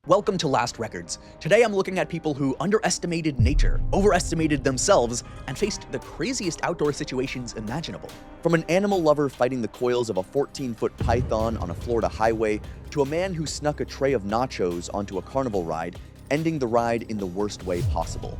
Welcome to Last Records. Today I'm looking at people who underestimated nature, overestimated themselves, and faced the craziest outdoor situations imaginable. From an animal lover fighting the coils of a 14-foot python on a Florida highway, to a man who snuck a tray of nachos onto a carnival ride, ending the ride in the worst way possible.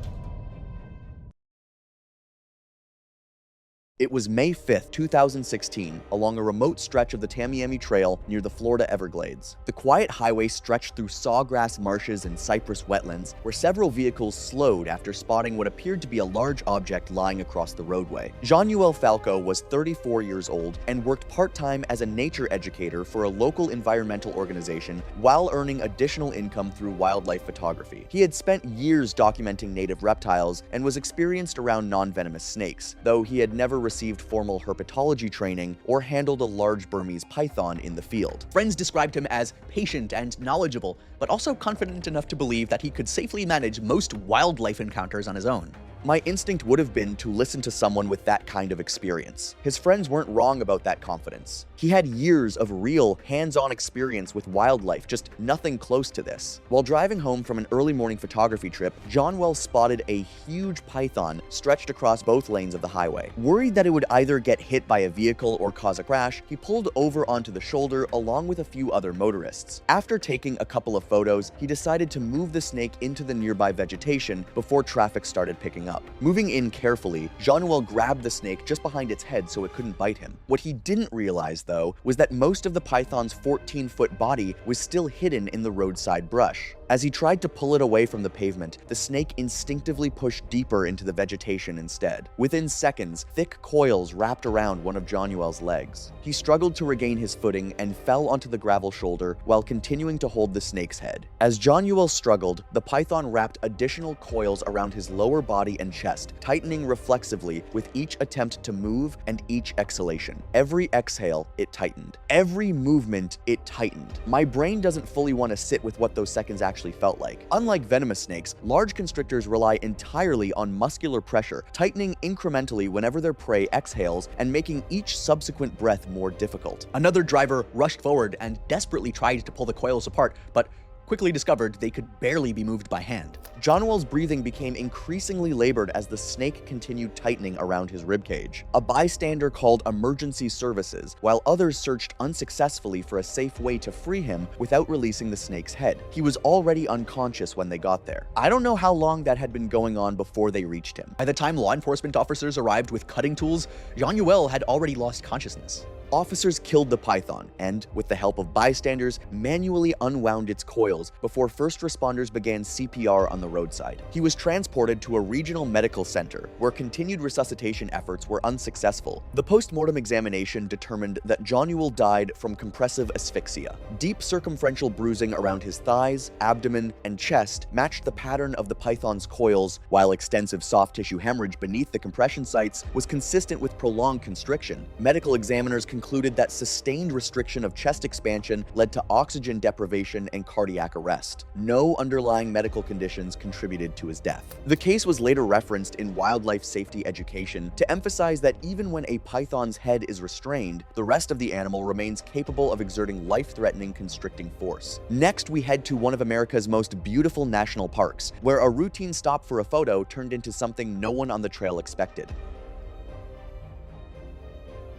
It was May 5th, 2016, along a remote stretch of the Tamiami Trail near the Florida Everglades. The quiet highway stretched through sawgrass marshes and cypress wetlands, where several vehicles slowed after spotting what appeared to be a large object lying across the roadway. Jean-Noel Falco was 34 years old and worked part-time as a nature educator for a local environmental organization while earning additional income through wildlife photography. He had spent years documenting native reptiles and was experienced around non-venomous snakes, though he had never received formal herpetology training or handled a large Burmese python in the field. Friends described him as patient and knowledgeable, but also confident enough to believe that he could safely manage most wildlife encounters on his own. My instinct would have been to listen to someone with that kind of experience. His friends weren't wrong about that confidence. He had years of real, hands-on experience with wildlife, just nothing close to this. While driving home from an early morning photography trip, Jean-Noel spotted a huge python stretched across both lanes of the highway. Worried that it would either get hit by a vehicle or cause a crash, he pulled over onto the shoulder along with a few other motorists. After taking a couple of photos, he decided to move the snake into the nearby vegetation before traffic started picking up. Moving in carefully, Jean-Noel grabbed the snake just behind its head so it couldn't bite him. What he didn't realize, though, was that most of the python's 14-foot body was still hidden in the roadside brush. As he tried to pull it away from the pavement, the snake instinctively pushed deeper into the vegetation instead. Within seconds, thick coils wrapped around one of Jean-Noel's legs. He struggled to regain his footing and fell onto the gravel shoulder while continuing to hold the snake's head. As Jean-Noel struggled, the python wrapped additional coils around his lower body and chest, tightening reflexively with each attempt to move and each exhalation. Every exhale, it tightened. Every movement, it tightened. My brain doesn't fully want to sit with what those seconds actually felt like. Unlike venomous snakes, large constrictors rely entirely on muscular pressure, tightening incrementally whenever their prey exhales and making each subsequent breath more difficult. Another driver rushed forward and desperately tried to pull the coils apart, but quickly discovered they could barely be moved by hand. Jean-Noel's breathing became increasingly labored as the snake continued tightening around his ribcage. A bystander called emergency services, while others searched unsuccessfully for a safe way to free him without releasing the snake's head. He was already unconscious when they got there. I don't know how long that had been going on before they reached him. By the time law enforcement officers arrived with cutting tools, Jean-Noel had already lost consciousness. Officers killed the python and, with the help of bystanders, manually unwound its coils before first responders began CPR on the roadside. He was transported to a regional medical center, where continued resuscitation efforts were unsuccessful. The post-mortem examination determined that Jean-Noel died from compressive asphyxia. Deep circumferential bruising around his thighs, abdomen, and chest matched the pattern of the python's coils, while extensive soft tissue hemorrhage beneath the compression sites was consistent with prolonged constriction. Medical examiners concluded that sustained restriction of chest expansion led to oxygen deprivation and cardiac arrest. No underlying medical conditions contributed to his death. The case was later referenced in wildlife safety education to emphasize that even when a python's head is restrained, the rest of the animal remains capable of exerting life-threatening constricting force. Next, we head to one of America's most beautiful national parks, where a routine stop for a photo turned into something no one on the trail expected.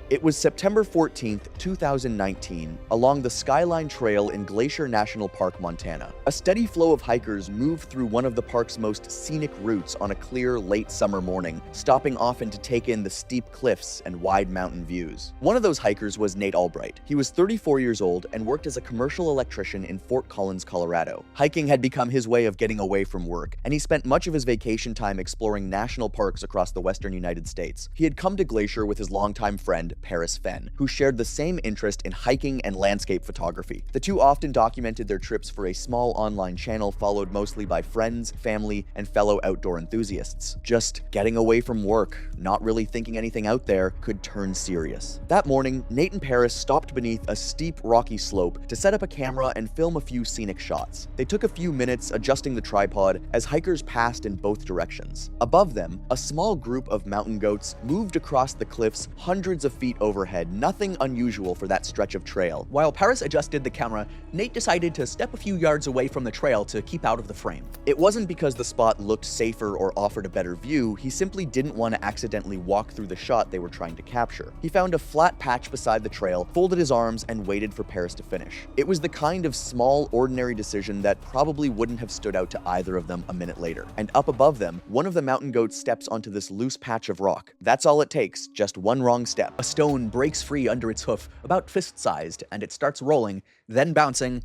It was September 14th, 2019, along the Skyline Trail in Glacier National Park, Montana. A steady flow of hikers moved through one of the park's most scenic routes on a clear, late summer morning, stopping often to take in the steep cliffs and wide mountain views. One of those hikers was Nate Albright. He was 34 years old and worked as a commercial electrician in Fort Collins, Colorado. Hiking had become his way of getting away from work, and he spent much of his vacation time exploring national parks across the western United States. He had come to Glacier with his longtime friend, Paris Fenn, who shared the same interest in hiking and landscape photography. The two often documented their trips for a small online channel followed mostly by friends, family, and fellow outdoor enthusiasts. Just getting away from work, not really thinking anything out there, could turn serious. That morning, Nate and Paris stopped beneath a steep, rocky slope to set up a camera and film a few scenic shots. They took a few minutes adjusting the tripod as hikers passed in both directions. Above them, a small group of mountain goats moved across the cliffs hundreds of feet feet overhead, nothing unusual for that stretch of trail. While Paris adjusted the camera, Nate decided to step a few yards away from the trail to keep out of the frame. It wasn't because the spot looked safer or offered a better view, he simply didn't want to accidentally walk through the shot they were trying to capture. He found a flat patch beside the trail, folded his arms, and waited for Paris to finish. It was the kind of small, ordinary decision that probably wouldn't have stood out to either of them a minute later. And up above them, one of the mountain goats steps onto this loose patch of rock. That's all it takes, just one wrong step. A stone breaks free under its hoof, about fist-sized, and it starts rolling, then bouncing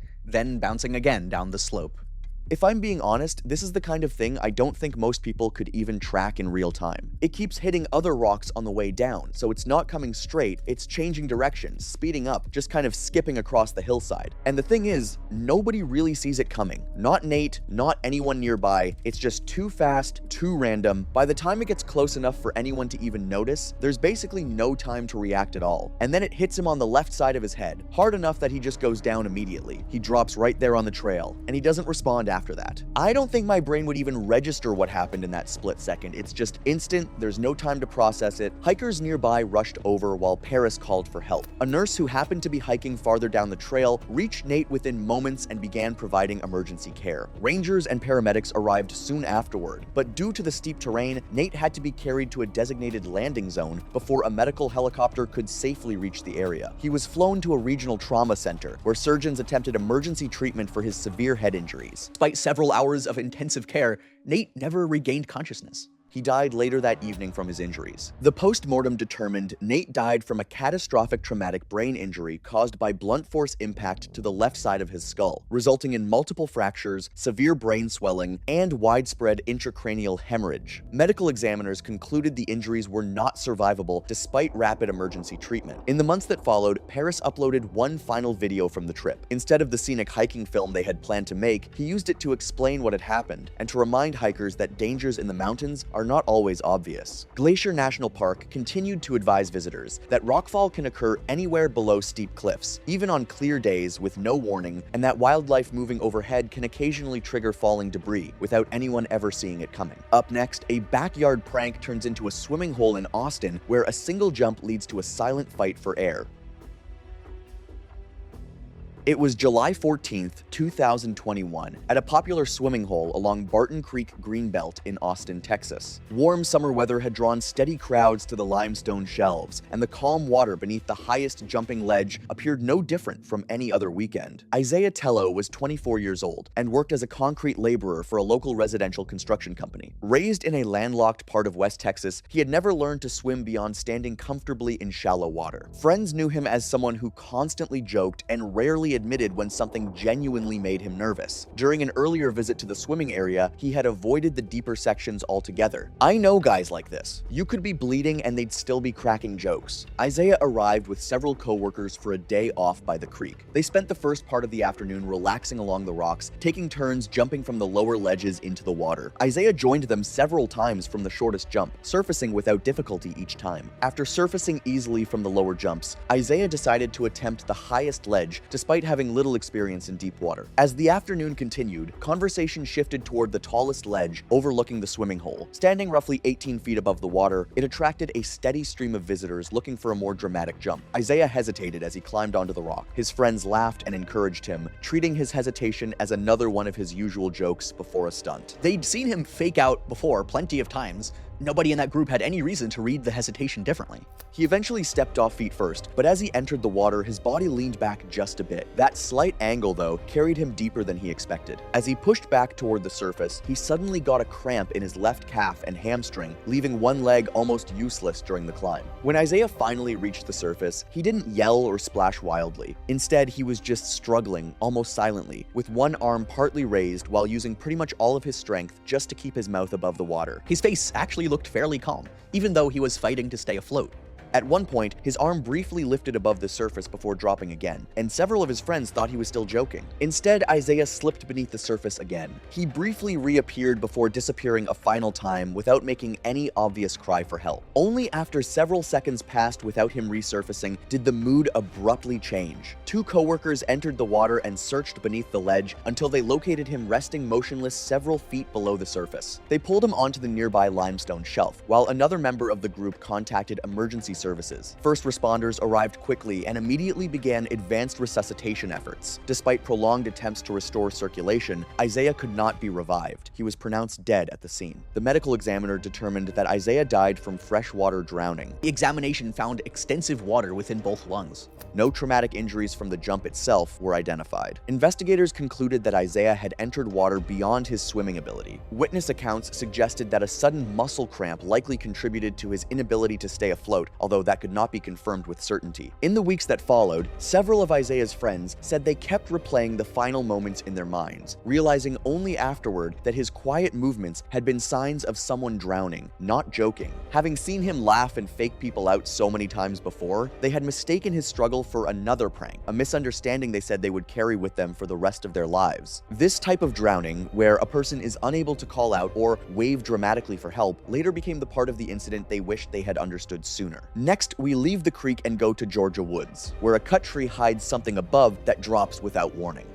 again down the slope. If I'm being honest, this is the kind of thing I don't think most people could even track in real time. It keeps hitting other rocks on the way down, so it's not coming straight, it's changing directions, speeding up, just kind of skipping across the hillside. And the thing is, nobody really sees it coming. Not Nate, not anyone nearby, it's just too fast, too random. By the time it gets close enough for anyone to even notice, there's basically no time to react at all. And then it hits him on the left side of his head, hard enough that he just goes down immediately. He drops right there on the trail, and he doesn't respond after that. I don't think my brain would even register what happened in that split second. It's just instant, there's no time to process it. Hikers nearby rushed over while Paris called for help. A nurse who happened to be hiking farther down the trail reached Nate within moments and began providing emergency care. Rangers and paramedics arrived soon afterward, but due to the steep terrain, Nate had to be carried to a designated landing zone before a medical helicopter could safely reach the area. He was flown to a regional trauma center where surgeons attempted emergency treatment for his severe head injuries. Despite several hours of intensive care, Nate never regained consciousness. He died later that evening from his injuries. The post-mortem determined Nate died from a catastrophic traumatic brain injury caused by blunt force impact to the left side of his skull, resulting in multiple fractures, severe brain swelling, and widespread intracranial hemorrhage. Medical examiners concluded the injuries were not survivable despite rapid emergency treatment. In the months that followed, Paris uploaded one final video from the trip. Instead of the scenic hiking film they had planned to make, he used it to explain what had happened and to remind hikers that dangers in the mountains are not always obvious. Glacier National Park continued to advise visitors that rockfall can occur anywhere below steep cliffs, even on clear days with no warning, and that wildlife moving overhead can occasionally trigger falling debris without anyone ever seeing it coming. Up next, a backyard prank turns into a swimming hole in Austin where a single jump leads to a silent fight for air. It was July 14th, 2021, at a popular swimming hole along Barton Creek Greenbelt in Austin, Texas. Warm summer weather had drawn steady crowds to the limestone shelves, and the calm water beneath the highest jumping ledge appeared no different from any other weekend. Isaiah Tello was 24 years old and worked as a concrete laborer for a local residential construction company. Raised in a landlocked part of West Texas, he had never learned to swim beyond standing comfortably in shallow water. Friends knew him as someone who constantly joked and rarely admitted when something genuinely made him nervous. During an earlier visit to the swimming area, he had avoided the deeper sections altogether. I know guys like this. You could be bleeding and they'd still be cracking jokes. Isaiah arrived with several coworkers for a day off by the creek. They spent the first part of the afternoon relaxing along the rocks, taking turns jumping from the lower ledges into the water. Isaiah joined them several times from the shortest jump, surfacing without difficulty each time. After surfacing easily from the lower jumps, Isaiah decided to attempt the highest ledge despite having little experience in deep water. As the afternoon continued, conversation shifted toward the tallest ledge overlooking the swimming hole. Standing roughly 18 feet above the water, it attracted a steady stream of visitors looking for a more dramatic jump. Isaiah hesitated as he climbed onto the rock. His friends laughed and encouraged him, treating his hesitation as another one of his usual jokes before a stunt. They'd seen him fake out before plenty of times. Nobody in that group had any reason to read the hesitation differently. He eventually stepped off feet first, but as he entered the water, his body leaned back just a bit. That slight angle, though, carried him deeper than he expected. As he pushed back toward the surface, he suddenly got a cramp in his left calf and hamstring, leaving one leg almost useless during the climb. When Isaiah finally reached the surface, he didn't yell or splash wildly. Instead, he was just struggling, almost silently, with one arm partly raised while using pretty much all of his strength just to keep his mouth above the water. His face actually looked fairly calm, even though he was fighting to stay afloat. At one point, his arm briefly lifted above the surface before dropping again, and several of his friends thought he was still joking. Instead, Isaiah slipped beneath the surface again. He briefly reappeared before disappearing a final time without making any obvious cry for help. Only after several seconds passed without him resurfacing did the mood abruptly change. Two coworkers entered the water and searched beneath the ledge until they located him resting motionless several feet below the surface. They pulled him onto the nearby limestone shelf, while another member of the group contacted emergency services. First responders arrived quickly and immediately began advanced resuscitation efforts. Despite prolonged attempts to restore circulation, Isaiah could not be revived. He was pronounced dead at the scene. The medical examiner determined that Isaiah died from freshwater drowning. The examination found extensive water within both lungs. No traumatic injuries from the jump itself were identified. Investigators concluded that Isaiah had entered water beyond his swimming ability. Witness accounts suggested that a sudden muscle cramp likely contributed to his inability to stay afloat, although that could not be confirmed with certainty. In the weeks that followed, several of Isaiah's friends said they kept replaying the final moments in their minds, realizing only afterward that his quiet movements had been signs of someone drowning, not joking. Having seen him laugh and fake people out so many times before, they had mistaken his struggle for another prank, a misunderstanding they said they would carry with them for the rest of their lives. This type of drowning, where a person is unable to call out or wave dramatically for help, later became the part of the incident they wished they had understood sooner. Next, we leave the creek and go to Georgia woods, where a cut tree hides something above that drops without warning.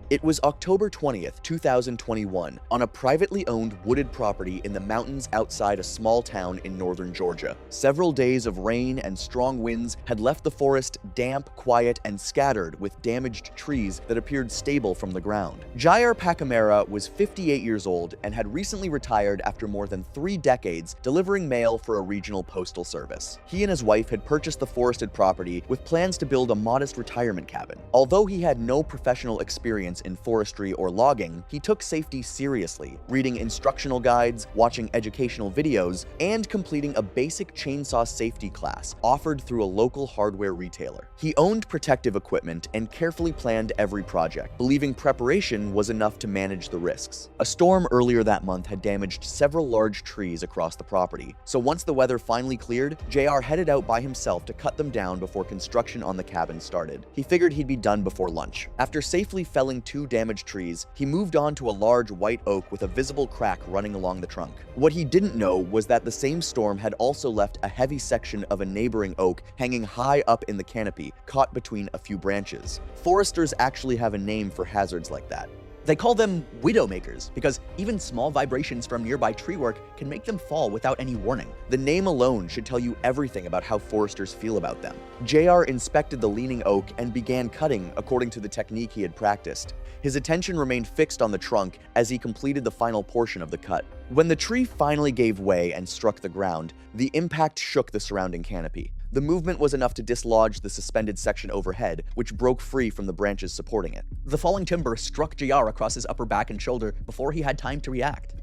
It was October 20th, 2021, on a privately owned wooded property in the mountains outside a small town in northern Georgia. Several days of rain and strong winds had left the forest damp, quiet, and scattered with damaged trees that appeared stable from the ground. Jair Pacamera was 58 years old and had recently retired after more than 3 decades delivering mail for a regional postal service. He and his wife had purchased the forested property with plans to build a modest retirement cabin. Although he had no professional experience in forestry or logging, he took safety seriously, reading instructional guides, watching educational videos, and completing a basic chainsaw safety class offered through a local hardware retailer. He owned protective equipment and carefully planned every project, believing preparation was enough to manage the risks. A storm earlier that month had damaged several large trees across the property, so once the weather finally cleared, JR headed out by himself to cut them down before construction on the cabin started. He figured he'd be done before lunch. After safely felling 2 damaged trees, he moved on to a large white oak with a visible crack running along the trunk. What he didn't know was that the same storm had also left a heavy section of a neighboring oak hanging high up in the canopy, caught between a few branches. Foresters actually have a name for hazards like that. They call them widowmakers because even small vibrations from nearby tree work can make them fall without any warning. The name alone should tell you everything about how foresters feel about them. JR inspected the leaning oak and began cutting according to the technique he had practiced. His attention remained fixed on the trunk as he completed the final portion of the cut. When the tree finally gave way and struck the ground, the impact shook the surrounding canopy. The movement was enough to dislodge the suspended section overhead, which broke free from the branches supporting it. The falling timber struck JR across his upper back and shoulder before he had time to react.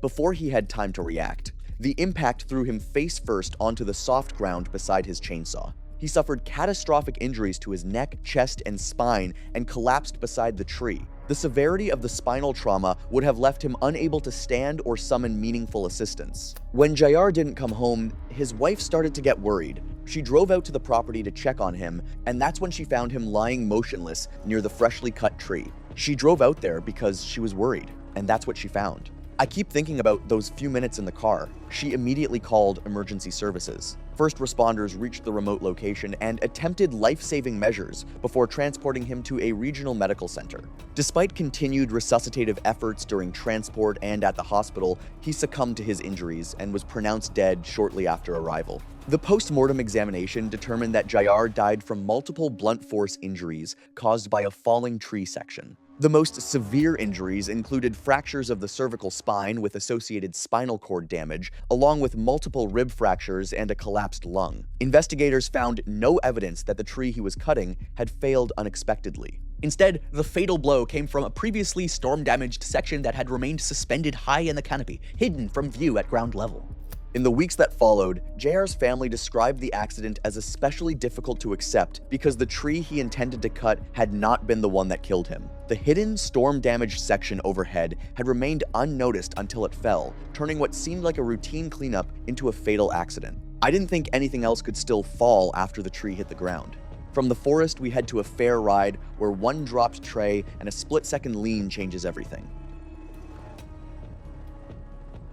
The impact threw him face first onto the soft ground beside his chainsaw. He suffered catastrophic injuries to his neck, chest, and spine and collapsed beside the tree. The severity of the spinal trauma would have left him unable to stand or summon meaningful assistance. When JR didn't come home, his wife started to get worried. She drove out to the property to check on him, and that's when she found him lying motionless near the freshly cut tree. She drove out there because she was worried, and that's what she found. I keep thinking about those few minutes in the car. She immediately called emergency services. First responders reached the remote location and attempted life-saving measures before transporting him to a regional medical center. Despite continued resuscitative efforts during transport and at the hospital, he succumbed to his injuries and was pronounced dead shortly after arrival. The post-mortem examination determined that Jair died from multiple blunt force injuries caused by a falling tree section. The most severe injuries included fractures of the cervical spine with associated spinal cord damage, along with multiple rib fractures and a collapsed lung. Investigators found no evidence that the tree he was cutting had failed unexpectedly. Instead, the fatal blow came from a previously storm-damaged section that had remained suspended high in the canopy, hidden from view at ground level. In the weeks that followed, JR's family described the accident as especially difficult to accept because the tree he intended to cut had not been the one that killed him. The hidden, storm-damaged section overhead had remained unnoticed until it fell, turning what seemed like a routine cleanup into a fatal accident. I didn't think anything else could still fall after the tree hit the ground. From the forest, we head to a fair ride where one dropped tray and a split-second lean changes everything.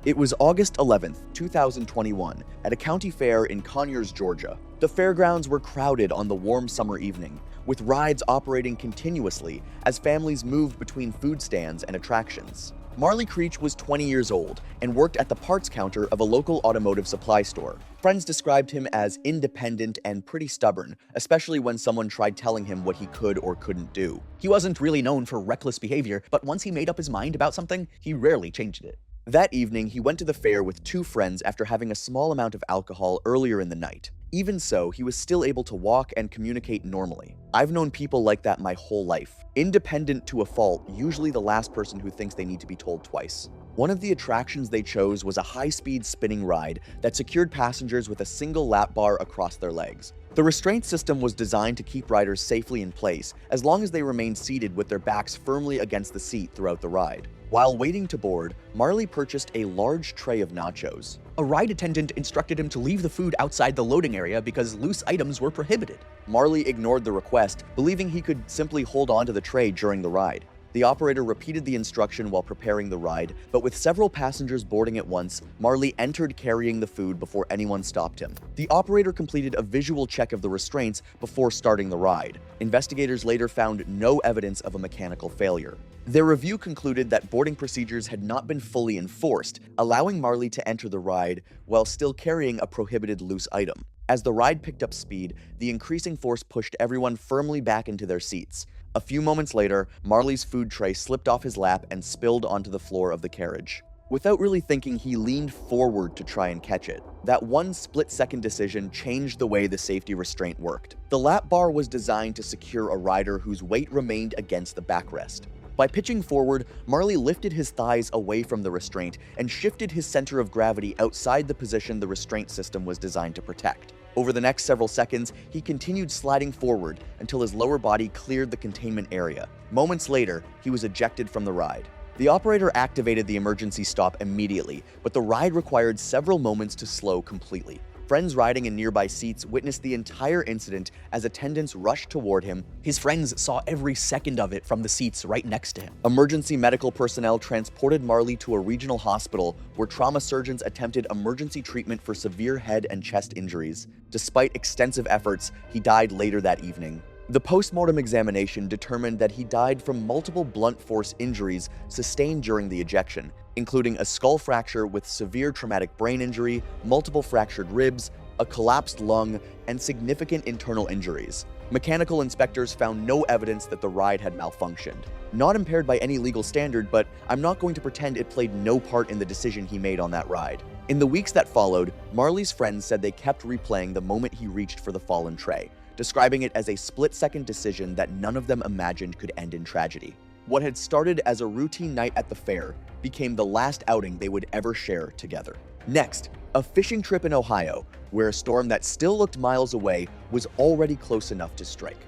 It was August 11th, 2021, at a county fair in Conyers, Georgia. The fairgrounds were crowded on the warm summer evening, with rides operating continuously as families moved between food stands and attractions. Marley Creech was 20 years old and worked at the parts counter of a local automotive supply store. Friends described him as independent and pretty stubborn, especially when someone tried telling him what he could or couldn't do. He wasn't really known for reckless behavior, but once he made up his mind about something, he rarely changed it. That evening, he went to the fair with two friends after having a small amount of alcohol earlier in the night. Even so, he was still able to walk and communicate normally. I've known people like that my whole life. Independent to a fault, usually the last person who thinks they need to be told twice. One of the attractions they chose was a high-speed spinning ride that secured passengers with a single lap bar across their legs. The restraint system was designed to keep riders safely in place as long as they remained seated with their backs firmly against the seat throughout the ride. While waiting to board, Marley purchased a large tray of nachos. A ride attendant instructed him to leave the food outside the loading area because loose items were prohibited. Marley ignored the request, believing he could simply hold on to the tray during the ride. The operator repeated the instruction while preparing the ride, but with several passengers boarding at once, Marley entered carrying the food before anyone stopped him. The operator completed a visual check of the restraints before starting the ride. Investigators later found no evidence of a mechanical failure. Their review concluded that boarding procedures had not been fully enforced, allowing Marley to enter the ride while still carrying a prohibited loose item. As the ride picked up speed, the increasing force pushed everyone firmly back into their seats. A few moments later, Marley's food tray slipped off his lap and spilled onto the floor of the carriage. Without really thinking, he leaned forward to try and catch it. That one split-second decision changed the way the safety restraint worked. The lap bar was designed to secure a rider whose weight remained against the backrest. By pitching forward, Marley lifted his thighs away from the restraint and shifted his center of gravity outside the position the restraint system was designed to protect. Over the next several seconds, he continued sliding forward until his lower body cleared the containment area. Moments later, he was ejected from the ride. The operator activated the emergency stop immediately, but the ride required several moments to slow completely. Friends riding in nearby seats witnessed the entire incident as attendants rushed toward him. His friends saw every second of it from the seats right next to him. Emergency medical personnel transported Marley to a regional hospital where trauma surgeons attempted emergency treatment for severe head and chest injuries. Despite extensive efforts, he died later that evening. The post-mortem examination determined that he died from multiple blunt force injuries sustained during the ejection, including a skull fracture with severe traumatic brain injury, multiple fractured ribs, a collapsed lung, and significant internal injuries. Mechanical inspectors found no evidence that the ride had malfunctioned. Not impaired by any legal standard, but I'm not going to pretend it played no part in the decision he made on that ride. In the weeks that followed, Marley's friends said they kept replaying the moment he reached for the fallen tray, describing it as a split-second decision that none of them imagined could end in tragedy. What had started as a routine night at the fair became the last outing they would ever share together. Next, a fishing trip in Ohio, where a storm that still looked miles away was already close enough to strike.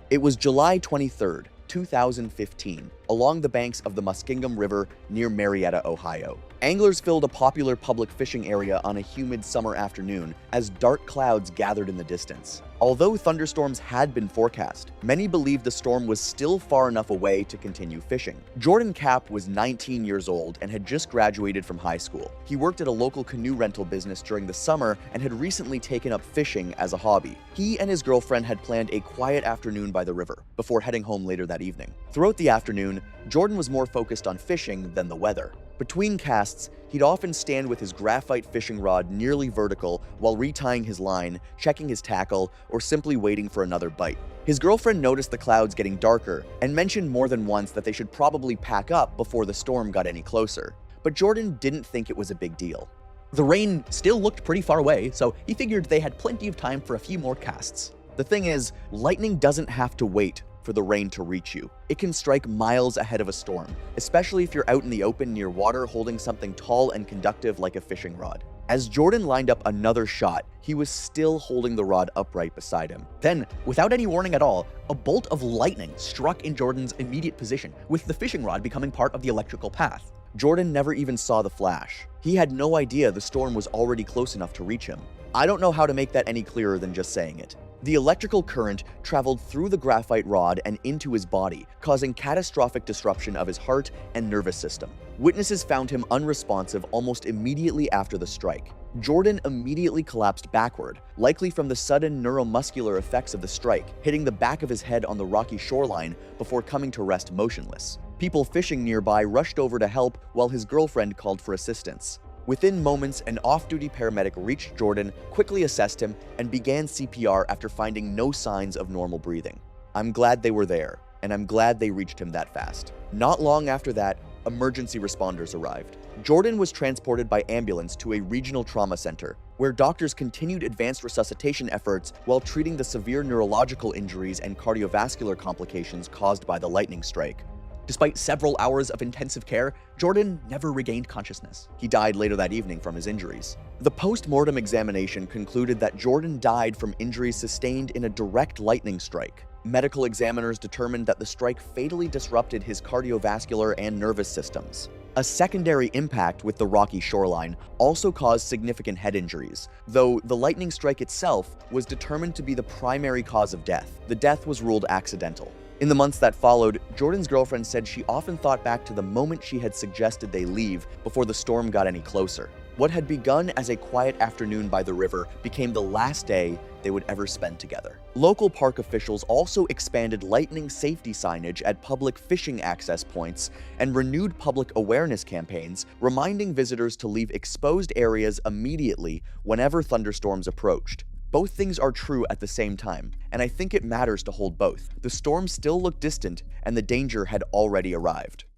It was July 23rd, 2015, along the banks of the Muskingum River near Marietta, Ohio. Anglers filled a popular public fishing area on a humid summer afternoon as dark clouds gathered in the distance. Although thunderstorms had been forecast, many believed the storm was still far enough away to continue fishing. Jordan Kapp was 19 years old and had just graduated from high school. He worked at a local canoe rental business during the summer and had recently taken up fishing as a hobby. He and his girlfriend had planned a quiet afternoon by the river before heading home later that evening. Throughout the afternoon, Jordan was more focused on fishing than the weather. Between casts, he'd often stand with his graphite fishing rod nearly vertical while retying his line, checking his tackle, or simply waiting for another bite. His girlfriend noticed the clouds getting darker and mentioned more than once that they should probably pack up before the storm got any closer. But Jordan didn't think it was a big deal. The rain still looked pretty far away, so he figured they had plenty of time for a few more casts. The thing is, lightning doesn't have to wait for the rain to reach you. It can strike miles ahead of a storm, especially if you're out in the open near water holding something tall and conductive like a fishing rod. As Jordan lined up another shot, he was still holding the rod upright beside him. Then, without any warning at all, a bolt of lightning struck in Jordan's immediate position, with the fishing rod becoming part of the electrical path. Jordan never even saw the flash. He had no idea the storm was already close enough to reach him. I don't know how to make that any clearer than just saying it. The electrical current traveled through the graphite rod and into his body, causing catastrophic disruption of his heart and nervous system. Witnesses found him unresponsive almost immediately after the strike. Jordan immediately collapsed backward, likely from the sudden neuromuscular effects of the strike, hitting the back of his head on the rocky shoreline before coming to rest motionless. People fishing nearby rushed over to help while his girlfriend called for assistance. Within moments, an off-duty paramedic reached Jordan, quickly assessed him, and began CPR after finding no signs of normal breathing. I'm glad they were there, and I'm glad they reached him that fast. Not long after that, emergency responders arrived. Jordan was transported by ambulance to a regional trauma center, where doctors continued advanced resuscitation efforts while treating the severe neurological injuries and cardiovascular complications caused by the lightning strike. Despite several hours of intensive care, Jordan never regained consciousness. He died later that evening from his injuries. The post-mortem examination concluded that Jordan died from injuries sustained in a direct lightning strike. Medical examiners determined that the strike fatally disrupted his cardiovascular and nervous systems. A secondary impact with the rocky shoreline also caused significant head injuries, though the lightning strike itself was determined to be the primary cause of death. The death was ruled accidental. In the months that followed, Jordan's girlfriend said she often thought back to the moment she had suggested they leave before the storm got any closer. What had begun as a quiet afternoon by the river became the last day they would ever spend together. Local park officials also expanded lightning safety signage at public fishing access points and renewed public awareness campaigns, reminding visitors to leave exposed areas immediately whenever thunderstorms approached. Both things are true at the same time, and I think it matters to hold both. The storm still looked distant, and the danger had already arrived.